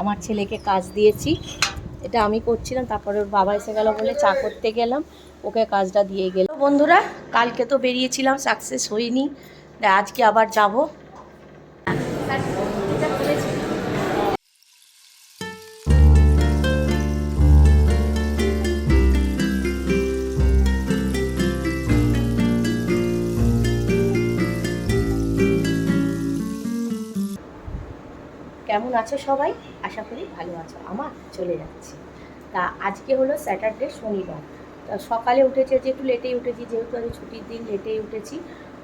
আমার ছেলেকে কাজ দিয়েছি, এটা আমি করছিলাম, তারপরে ওর বাবা এসে গেল বলে চা করতে গেলাম, ওকে কাজটা দিয়ে গেল। বন্ধুরা, কালকে তো বেরিয়েছিলাম, সাকসেস হইনি, আজকে আবার যাব। কেমন আছো সবাই? আশা করি ভালো আছো। আমার চলে যাচ্ছে। তা আজকে হলো স্যাটারডে, শনিবার। তা সকালে উঠেছে, একটু লেটেই উঠেছি, যেহেতু আজ ছুটির দিন, লেটেই উঠেছি।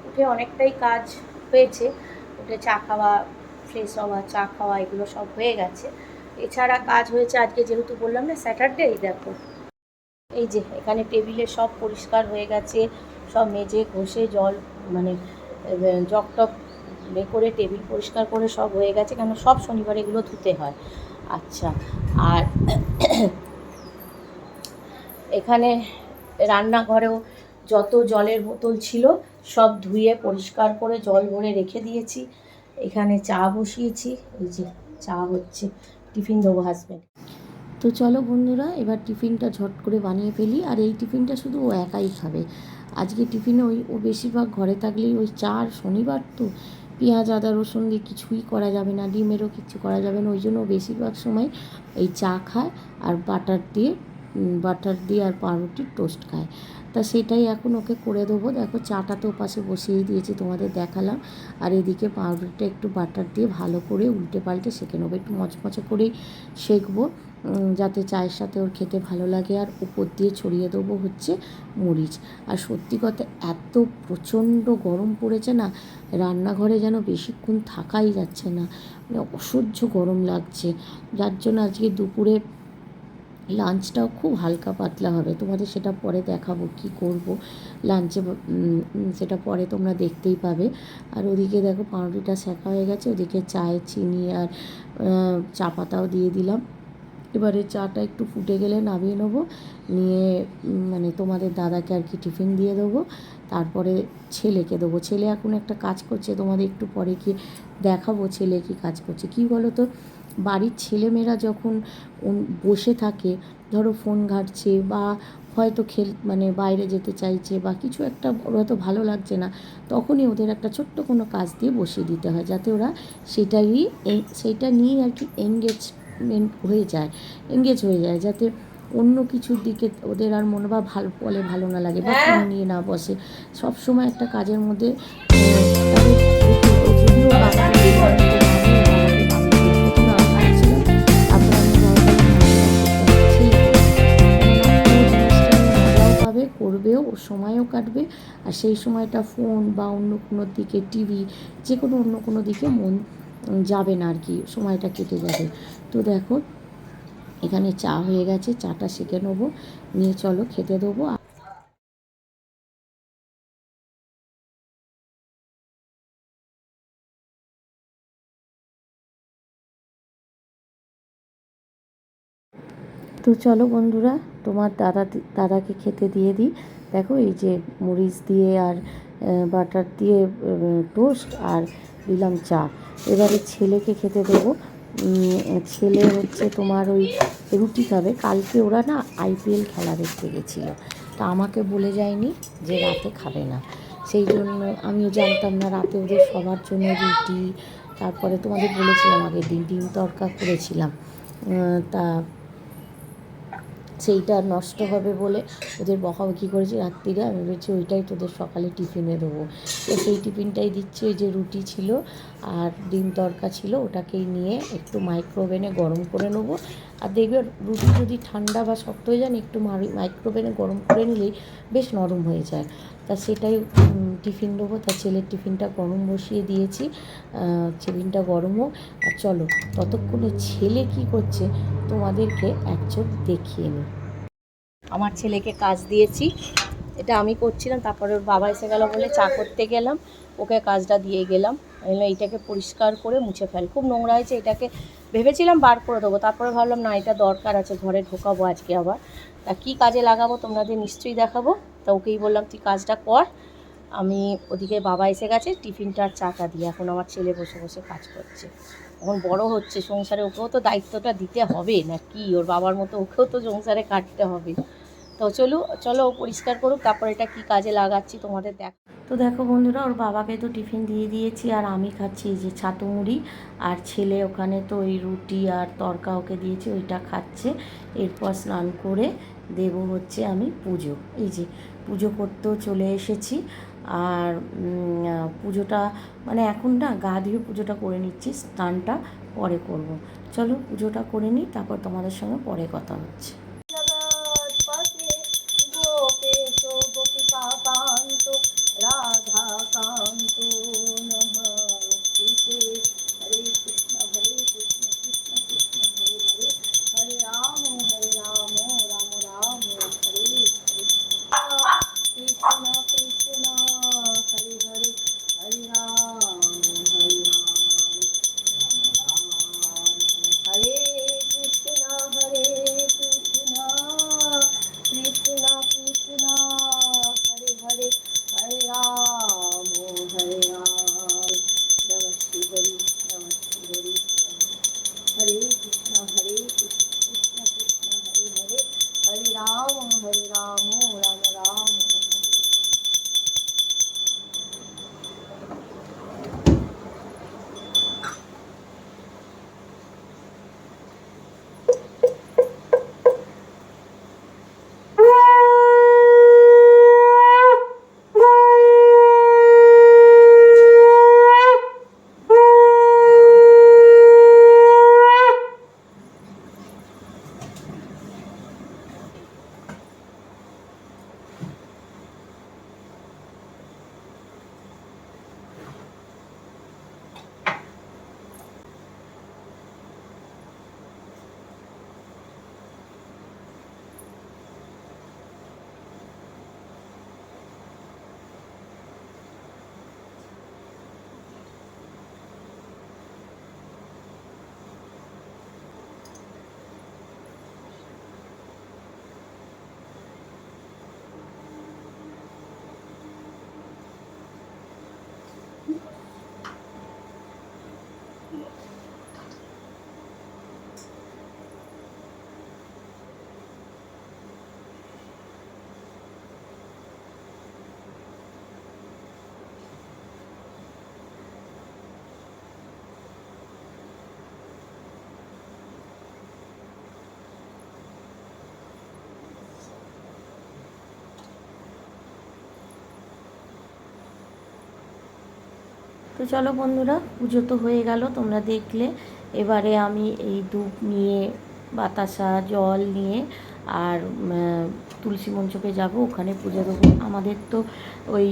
উঠে অনেকটাই কাজ হয়েছে। উঠে চা খাওয়া, ফ্রেশ হওয়া, চা খাওয়া, এগুলো সব হয়ে গেছে। এছাড়া কাজ হয়েছে আজকে, যেহেতু বললাম না স্যাটারডে। এই দেখো, এই যে এখানে টেবিলে সব পরিষ্কার হয়ে গেছে, সব মেজে ঘষে জল মানে জগ টক করে টেবিল পরিষ্কার করে সব হয়ে গেছে, কেন সব শনিবার এগুলো ধুতে হয়। আচ্ছা, আর এখানে রান্নাঘরেও যত জলের বোতল ছিল সব ধুয়ে পরিষ্কার করে জল ভরে রেখে দিয়েছি। এখানে চা বসিয়েছি, এই যে চা হচ্ছে, টিফিন দেবো হাজব্যান্ড। তো চলো বন্ধুরা, এবার টিফিনটা ঝট করে বানিয়ে ফেলি। আর এই টিফিনটা শুধু ও একাই খাবে আজকে। টিফিনে ও বেশিরভাগ ঘরে থাকলেই ওই চা, আর শনিবার তো পেঁয়াজ আদা রসুন দিয়ে কিছুই করা যাবে না, ডিমেরও কিছু করা যাবে না, ওই জন্য বেশিরভাগ সময় এই চা খায় আর বাটার দিয়ে আর পাউরুটির টোস্ট খায়। তা সেটাই এখন ওকে করে দেবো। দেখো চাটা তো পাশে বসিয়ে দিয়েছি, তোমাদের দেখালাম। আর এদিকে পাউরুটিটা একটু বাটার দিয়ে ভালো করে উল্টে পাল্টে সেঁকে নেবো, একটু মচমচে করেই সেঁকবো, যাতে চায়ের সাথে ওর খেতে ভালো লাগে। আর উপর দিয়ে ছড়িয়ে দেবো হচ্ছে মরিচ। আর সত্যি কথা, এত প্রচণ্ড গরম পড়েছে না, রান্নাঘরে যেন বেশিক্ষণ থাকাই যাচ্ছে না, মানে অসহ্য গরম লাগছে। যার জন্য আজকে দুপুরে লাঞ্চটাও খুব হালকা পাতলা হবে, তোমাদের সেটা পরে দেখাবো কি করব লাঞ্চে, সেটা পরে তোমরা দেখতেই পাবে। আর ওদিকে দেখো পাউরুটিটা সেঁকা হয়ে গেছে, ওদিকে চায়ে চিনি আর চা পাতাও দিয়ে দিলাম। এবারে চাটা একটু ফুটে গেলে নামিয়ে নেবো, নিয়ে মানে তোমাদের দাদাকে আর কি টিফিন দিয়ে দেবো, তারপরে ছেলেকে দেবো। ছেলে এখন একটা কাজ করছে, তোমাদের একটু পরে কি দেখাবো ছেলে কি কাজ করছে। কি বলো তো, বাড়ির ছেলেমেয়েরা যখন বসে থাকে, ধরো ফোন ঘাঁটছে বা হয়তো মানে বাইরে যেতে চাইছে বা কিছু একটা হয়তো ভালো লাগছে না, তখনই ওদের একটা ছোট্ট কোনো কাজ দিয়ে বসিয়ে দিতে হয়, যাতে ওরা সেইটা নিয়েই আর কি এঙ্গেজ হয়ে যায়, যাতে অন্য কিছুর দিকে ওদের আর মনোভাব ভালো না লাগে বা ফোন নিয়ে না বসে, সব সময় একটা কাজের মধ্যে করবেও, ওর সময়ও কাটবে। আর সেই সময়টা ফোন বা অন্য কোনো দিকে টিভি, যে কোনো অন্য কোনো দিকে মন যাবে না আর কি, সময়টা কেটে যাবে। তো দেখো এখানে চা হয়ে গেছে, চাটা সেঁকে নেবো, নিয়ে চলো খেতে দেবো। তো চলো বন্ধুরা, তোমার দাদাকে খেতে দিয়ে দিই। দেখো এই যে মরিচ দিয়ে আর বাটার দিয়ে টোস্ট, আর দিলাম চা। এবারে ছেলেকে খেতে দেবো। ছেলে হচ্ছে তোমার ওই রুটি খাবে। কালকে ওরা না IPL খেলা দেখতে গেছিলো, তা আমাকে বলে যায়নি যে রাতে খাবে না, সেই জন্য আমিও জানতাম না। রাতে ওদের সবার জন্য রুটি, তারপরে তোমাদের বলেছিলাম আগের দিন ডিম তড়কা করেছিলাম, তা সেইটা নষ্ট হবে বলে ওদের বকাবকি করেছি রাত্রিরে। আমি ভেবেছি ওইটাই তোদের সকালে টিফিনে দেবো। তো সেই টিফিনটাই দিচ্ছি। ওই যে রুটি ছিল আর ডিম তড়কা ছিল, ওটাকেই নিয়ে একটু মাইক্রোওভেনে গরম করে নেবো। আর দেখবে রুটি যদি ঠান্ডা বা শক্ত হয়ে যায় না, একটু মাইক্রোওভেনে গরম করে নিলেই বেশ নরম হয়ে যায়। তা সেটাই টিফিন দেবো। তা ছেলের টিফিনটা গরম বসিয়ে দিয়েছি, টিফিনটা গরম হোক। আর চলো ততক্ষণে ছেলে কি করছে তোমাদেরকে একচোট দেখিয়ে নিই। আমার ছেলেকে কাজ দিয়েছি, এটা আমি করছিলাম, তারপরে ওর বাবা এসে গেল বলে চা করতে গেলাম, ওকে কাজটা দিয়ে গেলাম। এইটাকে পরিষ্কার করে মুছে ফেল, খুব নোংরা হয়েছে। এটাকে ভেবেছিলাম বার করে দেবো, তারপরে ভাবলাম না, এটা দরকার আছে, ঘরে ঢোকাবো আজকে আবার। তা কী কাজে লাগাবো তোমাদের নিশ্চয়ই দেখাবো। তা ওকেই বললাম তুই কাজটা কর, আমি ওদিকে বাবা এসে গেছে টিফিনটা আর চাটা দিয়ে, এখন আমার ছেলে বসে বসে কাজ করছে। এখন বড় হচ্ছে সংসারে, ওকেও তো দায়িত্বটা দিতে হবে না কি, ওর বাবার মতো ওকেও তো সংসারে কাটতে হবে। তো চলো ও পরিষ্কার করুক, তারপর এটা কি কাজে লাগাচ্ছি তোমাদের দেখ। তো দেখো বন্ধুরা, ওর বাবাকে তো টিফিন দিয়ে দিয়েছি, আর আমি খাচ্ছি এই যে ছাতু মুড়ি, আর ছেলে ওখানে তো ওই রুটি আর তরকা ওকে দিয়েছি, ওইটা খাচ্ছে। এরপর স্নান করে দেব হচ্ছে আমি পুজো। এই যে পুজো করতেও চলে এসেছি। আর পুজোটা মানে এখন না গা ধুয়ে পুজোটা করে নিচ্ছি, স্নানটা পরে করব। চলো পুজোটা করে নিই, তারপর তোমাদের সঙ্গে পরে কথা হচ্ছে। রাধাকান্ত নমস্তুতে। হরে কৃষ্ণ কৃষ্ণ কৃষ্ণ হরে হরে, হরে রাম রাম রাম হরে হরে। কৃষ্ণ কৃষ্ণ হরে হরে, হরে রাম হরে কৃষ্ণ হরে কৃষ্ণ, কৃষ্ণ কৃষ্ণ হরে হরে, হরে রাম নমঃ শিবায় নমঃ শিবায়। হরে কৃষ্ণ কৃষ্ণ কৃষ্ণ হরে হরে, হরে রাম রাম রাম। তো চলো বন্ধুরা, পুজো তো হয়ে গেল, তোমরা দেখলে। এবারে আমি এই ধূপ নিয়ে, বাতাসা জল নিয়ে আর তুলসী মঞ্চপে যাব, ওখানে পুজো দেবো। আমাদের তো ওই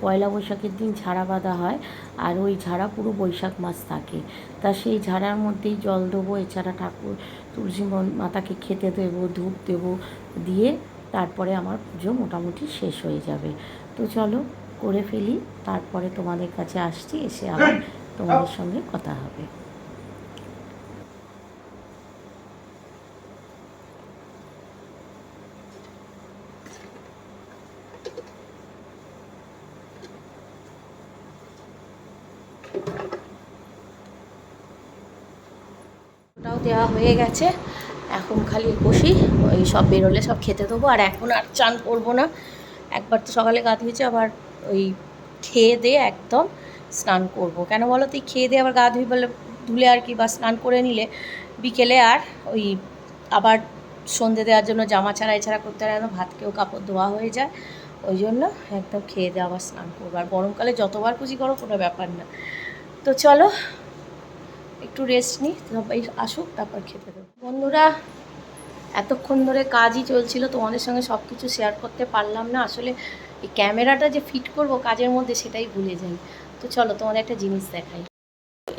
পয়লা বৈশাখের দিন ঝাড়া বাঁধা হয়, আর ওই ঝাড়া পুরো বৈশাখ মাস থাকে। তা সেই ঝাড়ার মধ্যেই জল দেবো, এছাড়া ঠাকুর তুলসী মাতাকে খেতে দেবো, ধূপ দেবো, দিয়ে তারপরে আমার পুজো মোটামুটি শেষ হয়ে যাবে। তো চলো করে ফেলি, তারপরে তোমাদের কাছে আসছি, এসে আবার তোমাদের সঙ্গে কথা হবে। ওটাও দেওয়া হয়ে গেছে, এখন খালি বসি, ওই সব বেরোলে সব খেতে দেবো। আর এখন আর চান করবো না, একবার তো সকালে গা ধুয়েছি, আবার ওই খেয়ে দিয়ে একদম স্নান করব। কেন বলো তো, খেয়ে দিয়ে আবার গা ধুলে আর কি, বা স্নান করে নিলে বিকেলে আর ওই আবার সন্ধে দেওয়ার জন্য জামা ছাড়া এছাড়া করতে হয় না, ভাত খেয়েও কাপড় ধোয়া হয়ে যায়। ওই জন্য একদম খেয়ে দিয়ে আবার স্নান করবো। আর গরমকালে যতবার খুশি করো কোনো ব্যাপার না। তো চলো একটু রেস্ট নিই, সবাই আসুক তারপর খেতে দেবো। বন্ধুরা, এতক্ষণ ধরে কাজই চলছিল, তোমাদের সঙ্গে সব কিছু শেয়ার করতে পারলাম না। আসলে এই ক্যামেরাটা যে ফিট করব কাজের মধ্যে, সেটাই ভুলে যাই। তো চলো তোমাদের একটা জিনিস দেখাই।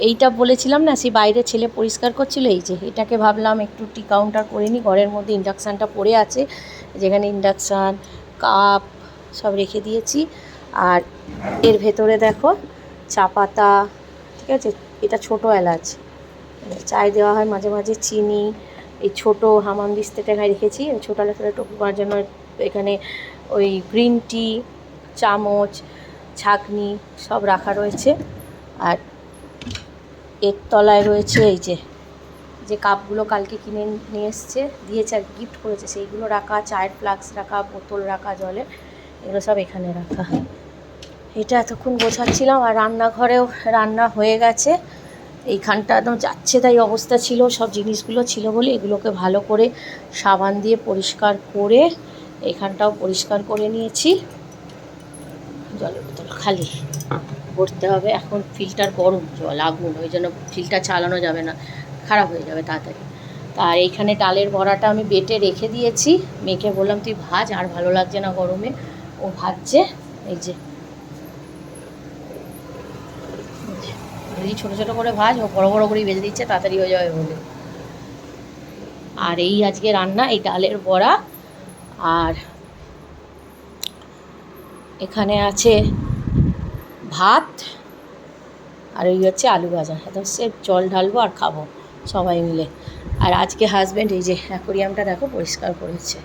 এইটা বলেছিলাম না, সেই বাইরে ছেলে পরিষ্কার করছিল, এই যে এটাকে ভাবলাম একটু টি কাউন্টার করে নিই। ঘরের মধ্যে ইন্ডাকশানটা পড়ে আছে, যেখানে ইন্ডাকশান কাপ সব রেখে দিয়েছি। আর এর ভেতরে দেখো চা পাতা, ঠিক আছে, এটা ছোটো এলাচ, চায় দেওয়া হয় মাঝে মাঝে, চিনি, এই ছোটো হামানদিস্তাটা রেখেছি ছোটো এলাচটা টোপি করার জন্য। এখানে ওই গ্রিন টি, চামচ, ছাঁকনি সব রাখা রয়েছে। আর এর তলায় রয়েছে এই যে যে কাপগুলো কালকে কিনে নিয়ে এসছে দিয়েছে আর গিফট করেছে সেইগুলো রাখা, চায়ের ফ্লাক্স রাখা, বোতল রাখা জলের, এগুলো সব এখানে রাখা। এটা এতক্ষণ গোছাচ্ছিলাম। আর রান্নাঘরেও রান্না হয়ে গেছে। এইখানটা একদম যাচ্ছে তাই অবস্থা ছিল, সব জিনিসগুলো ছিল বলে এগুলোকে ভালো করে সাবান দিয়ে পরিষ্কার করে এখানটাও পরিষ্কার করে নিয়েছি। জলের বোতল খালি ভরতে হবে। এখন ফিল্টার গরম জল আগুন, ওই জন্য ফিল্টার চালানো যাবে না, খারাপ হয়ে যাবে তাড়াতাড়ি। আর এইখানে ডালের বড়াটা আমি বেটে রেখে দিয়েছি। মেয়েকে বললাম তুই ভাজ, আর ভালো লাগছে না গরমে, ও ভাজছে। এই যে যদি ছোটো ছোটো করে ভাজ, ও বড়ো বড়ো করেই ভেজে দিচ্ছে তাড়াতাড়ি হয়ে যাবে বলে। আর এই আজকে রান্না এই ডালের বড়া, আর এখানে আছে ভাত, আর এই হচ্ছে আলু ভাজা। একদম সে জল ঢালবো আর খাবো সবাই মিলে। আর আজকে হাজব্যান্ড এই যে অ্যাকোরিয়ামটা দেখো পরিষ্কার করেছে,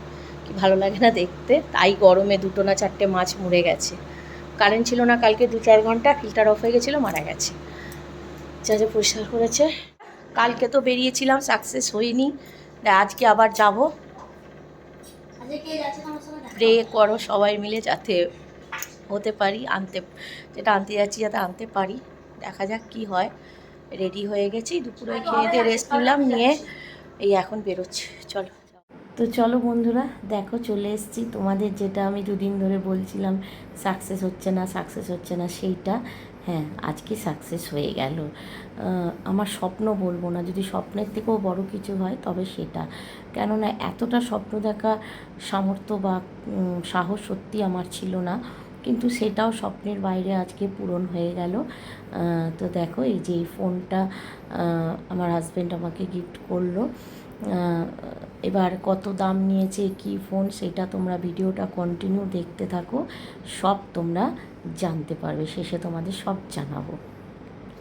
কি ভালো লাগে না দেখতে। তাই গরমে 2 না 4টে মাছ মরে গেছে। কারেন্ট ছিল না কালকে 2-4 ঘন্টা, ফিল্টার অফ হয়ে গেছিলো, মারা গেছে। যা যা পরিষ্কার করেছে। কালকে তো বেরিয়েছিলাম, সাকসেস হইনি, আজকে আবার যাব। প্রে করো সবাই মিলে যাতে হতে পারি, যেটা আনতে যাচ্ছি যাতে আনতে পারি। দেখা যাক কি হয়। রেডি হয়ে গেছি, দুপুরে খেয়ে দিয়ে রেস্ট নিলাম, নিয়ে এই এখন বেরোচ্ছি। চলো। তো চলো বন্ধুরা, দেখো চলে এসেছি। তোমাদের যেটা আমি 2 দিন ধরে বলছিলাম সাকসেস হচ্ছে না সেইটা, হ্যাঁ আজকে সাকসেস হয়ে গেল। আমার স্বপ্ন বলবো না, যদি স্বপ্নের থেকেও বড় কিছু হয় তবে সেটা, কেননা এতটা স্বপ্ন দেখা সামর্থ্য বা সাহস সত্যি আমার ছিল না, কিন্তু সেটাও স্বপ্নের বাইরে আজকে পূরণ হয়ে গেল। তো দেখো এই যে এই ফোনটা আমার হাজব্যান্ড আমাকে গিফট করলো। এবার কত দাম নিয়েছে, কি ফোন, সেটা তোমরা ভিডিওটা কন্টিনিউ দেখতে থাকো, সব তোমরা জানতে পারবে, শেষে তোমাদের সব জানাবো।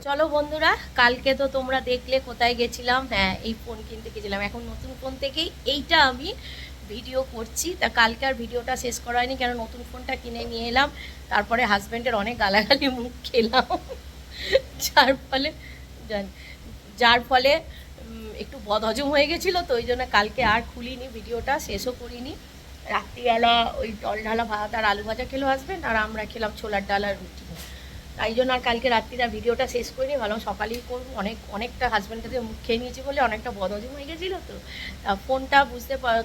চলো বন্ধুরা, কালকে তো তোমরা দেখলে কোথায় গেছিলাম। হ্যাঁ, এই ফোন কিনতে গেছিলাম। এখন নতুন ফোন থেকেই এইটা আমি ভিডিও করছি। তা কালকে আর ভিডিওটা শেষ করা হয়নি, কেন নতুন ফোনটা কিনে নিয়ে এলাম, তারপরে হাজব্যান্ডের অনেক গালাগালি মুখ খেলাম, যার ফলে একটু বদহজম হয়ে গেছিলো। তো ওই জন্য কালকে আর খুলিনি, ভিডিওটা শেষও করিনি। রাত্রিবেলা ওই জল ঢালা ভাত আর আলু ভাজা খেলো হাজব্যান্ড, আর আমরা খেলাম ছোলার ডাল আর রুটি। তাই জন্য আর কালকে রাত্রিটা ভিডিওটা শেষ করিনি, ভালো সকালেই করবো। অনেকটা হাজব্যান্ডের মুখ খেয়ে নিয়েছি বলে অনেকটা বদহজম হয়ে গেছিলো। তো ফোনটা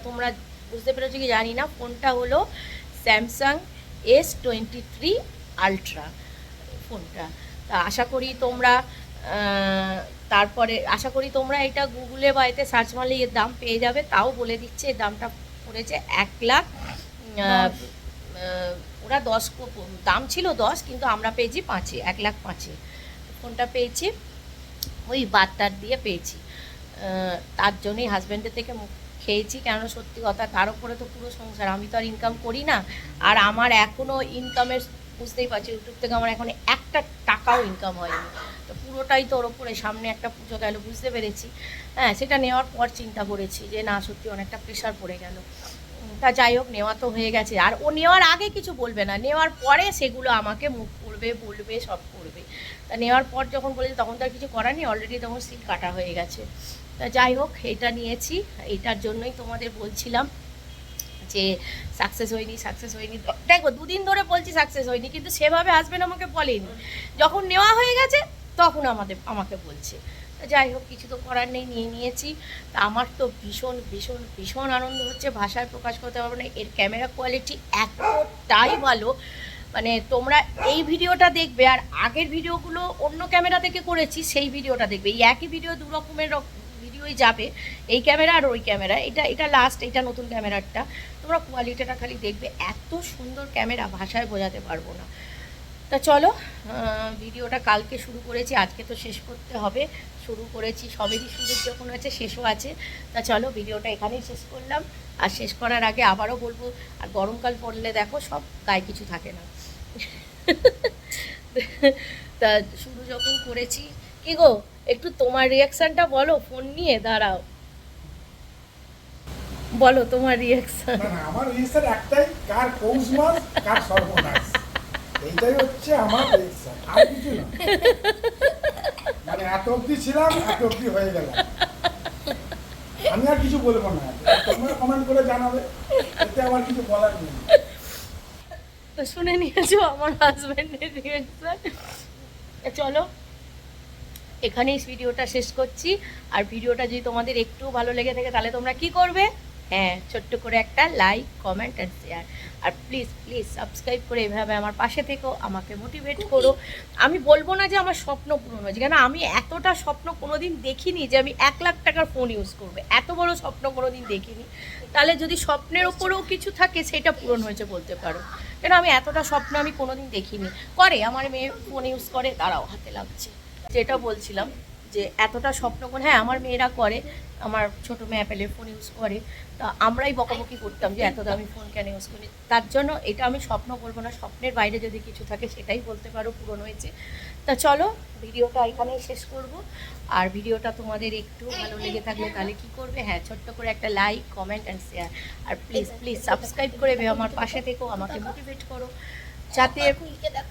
তোমরা বুঝতে পেরেছো কি জানি না, ফোনটা হলো স্যামসাং S23 আলট্রা ফোনটা। তা আশা করি তোমরা এটা গুগলে বা এতে সার্চ মারলে এর দাম পেয়ে যাবে। তাও বলে দিচ্ছে, এর দামটা পড়েছে 1 লাখ। ওরা 10 দাম ছিল 10, কিন্তু আমরা পেয়েছি 5-এ, 1,05,000 ফোনটা পেয়েছি। ওই বার্তার দিয়ে পেয়েছি, তার জন্যই হাজব্যান্ডের থেকে মুখ খেয়েছি। কেন সত্যি কথা, তার উপরে তো পুরো সংসার, আমি তো আর ইনকাম করি না। আর আমার এখনও ইনকামের বুঝতেই পারছি, ইউটিউব থেকে আমার এখন একটা টাকাও ইনকাম হয়নি। তো পুরোটাই তো ওর ওপরে। সামনে একটা পুজো গেল, বুঝতে পেরেছি। হ্যাঁ, সেটা নেওয়ার পর চিন্তা করেছি যে না, সত্যি অনেকটা প্রেশার পড়ে গেল। তা যাই হোক, নেওয়া তো হয়ে গেছে। আর ও নেওয়ার আগে কিছু বলবে না, নেওয়ার পরে সেগুলো আমাকে মুখ করবে, বলবে, সব করবে। তা নেওয়ার পর যখন বলেছে তখন তো আর কিছু করার নেই, অলরেডি তখন সিল কাটা হয়ে গেছে। তা যাই হোক, এটা নিয়েছি। এইটার জন্যই তোমাদের বলছিলাম যে সাকসেস হয়নি। দেখো 2 দিন ধরে বলছি সাকসেস হয়নি, কিন্তু সেভাবে হাজব্যান্ড আমাকে বলেনি। যখন নেওয়া হয়ে গেছে তখন আমাকে বলছে। যাই হোক, কিছু তো করার নেই, নিয়েছি। তা আমার তো ভীষণ ভীষণ ভীষণ আনন্দ হচ্ছে, ভাষায় প্রকাশ করতে পারবো না। এর ক্যামেরা কোয়ালিটি এতটাই ভালো, মানে তোমরা এই ভিডিওটা দেখবে আর আগের ভিডিওগুলো অন্য ক্যামেরা থেকে করেছি সেই ভিডিওটা দেখবে, এই একই ভিডিও 2 রকমের ভিডিওই যাবে, এই ক্যামেরা আর ওই ক্যামেরা। এটা লাস্ট, এটা নতুন ক্যামেরাটা। তোমরা কোয়ালিটিটা খালি দেখবে, এত সুন্দর ক্যামেরা, ভাষায় বোঝাতে পারবো না। তা চলো, ভিডিওটা কালকে শুরু করেছি, আজকে তো শেষ করতে হবে। শুরু করেছি, সবেরই শুরু যখন আছে শেষও আছে। তা চলো, ভিডিওটা এখানেই শেষ করলাম। আর শেষ করার আগে আবারও বলবো, আর গরমকাল পড়লে দেখো সব গায়ে কিছু থাকে না। তা শুরু যখন করেছি, কি গো একটু তোমার রিয়াকশানটা বলো ফোন নিয়ে, দাঁড়াও বলো তোমার রিয়াকশান। আমার রিয়াকশন একটাই, কার পৌষ মাস কার সর্বনাশ। এইটাই হচ্ছে আমার রিঅ্যাকশন, আর কিছু না। মানে এত অবধি ছিলাম, এত অবধি হয়ে গেলাম। আমি আর কিছু বলবো না, তোমরা কমেন্ট করে জানাবে, এতে আমার কিছু বলার নেই। তো শুনে নিয়েছো আমার হাজব্যান্ডের রিঅ্যাকশন। চলো এখানেই ভিডিওটা শেষ করছি। আর ভিডিওটা যদি তোমাদের একটু ভালো লেগে থাকে তাহলে তোমরা কি করবে? হ্যাঁ, ছোট্ট করে একটা লাইক, কমেন্ট অ্যান্ড শেয়ার। আর প্লিজ প্লিজ সাবস্ক্রাইব করে এভাবে আমার পাশে থেকো, আমাকে মোটিভেট করো। আমি বলবো না যে আমার স্বপ্ন পূরণ হয়েছে, কেন আমি এতটা স্বপ্ন কোনোদিন দেখিনি যে আমি 1,00,000 টাকার ফোন ইউজ করবো, এত বড় স্বপ্ন কোনোদিন দেখিনি। তাহলে যদি স্বপ্নের ওপরেও কিছু থাকে সেটা পূরণ হয়েছে বলতে পারো, কেন আমি এতটা স্বপ্ন আমি কোনোদিন দেখিনি। করে আমার মেয়ে ফোন ইউজ করে, তারাও হাতে লাগছে। যেটা বলছিলাম যে এতটা স্বপ্ন করে, হ্যাঁ আমার মেয়েরা করে, আমার ছোটো মেয়ে অ্যাপেলের ফোন ইউজ করে, তা আমরাই বকাবকি করতাম যে এত দামি ফোন কেন ইউজ করি। তার জন্য এটা আমি স্বপ্ন বলবো না, স্বপ্নের বাইরে যদি কিছু থাকে সেটাই বলতে পারো পূরণ হয়েছে। তা চলো ভিডিওটা এখানেই শেষ করব। আর ভিডিওটা তোমাদের একটু ভালো লেগে থাকলে তাহলে কি করবে? হ্যাঁ, ছোট্ট করে একটা লাইক, কমেন্ট অ্যান্ড শেয়ার। আর প্লিজ প্লিজ সাবস্ক্রাইব করে আমার পাশে থেকো, আমাকে মোটিভেট করো, যাতে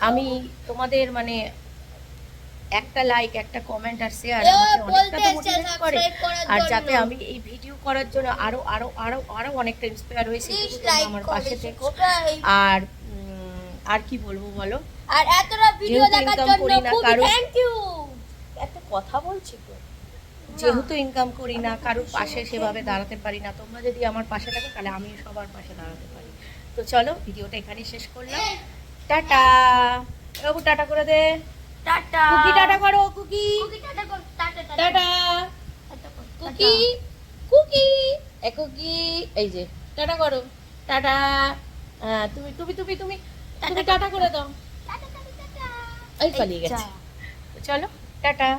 আমি তোমাদের মানে একটা লাইক, একটা কমেন্ট আর শেয়ার আমাকে অনেকটা তো মোটিভেট করে। আর যাতে আমি এই ভিডিও করার জন্য আরো আরো আরো আরো অনেকটা ইন্সপায়ার হয়েছি, আমার পাশে থেকো। আর আর কি বলবো বলো, আর এতটা ভিডিও দেখার জন্য খুব থ্যাংক ইউ। এত কথা বলছি তো, যেহেতু ইনকাম করি না, কারোর পাশে সেভাবে দাঁড়াতে পারি না, তোমরা যদি আমার পাশে থাকো তাহলে আমি সবার পাশে দাঁড়াতে পারি। তো চলো ভিডিওটা এখানেই শেষ করলাম। টাটা বাবু, টাটা করে দে। টাটা কুকি টাটা করো, কুকি কুকি টাটা কর, টাটা টাটা কুকি কুকি এ কুকি, এই যে টাটা করো, টাটা। তুমি তুমি তুমি তুমি তুমি টাটা করে দাও। Tata tata. এই পালিয়ে গেছে। চলো টাটা।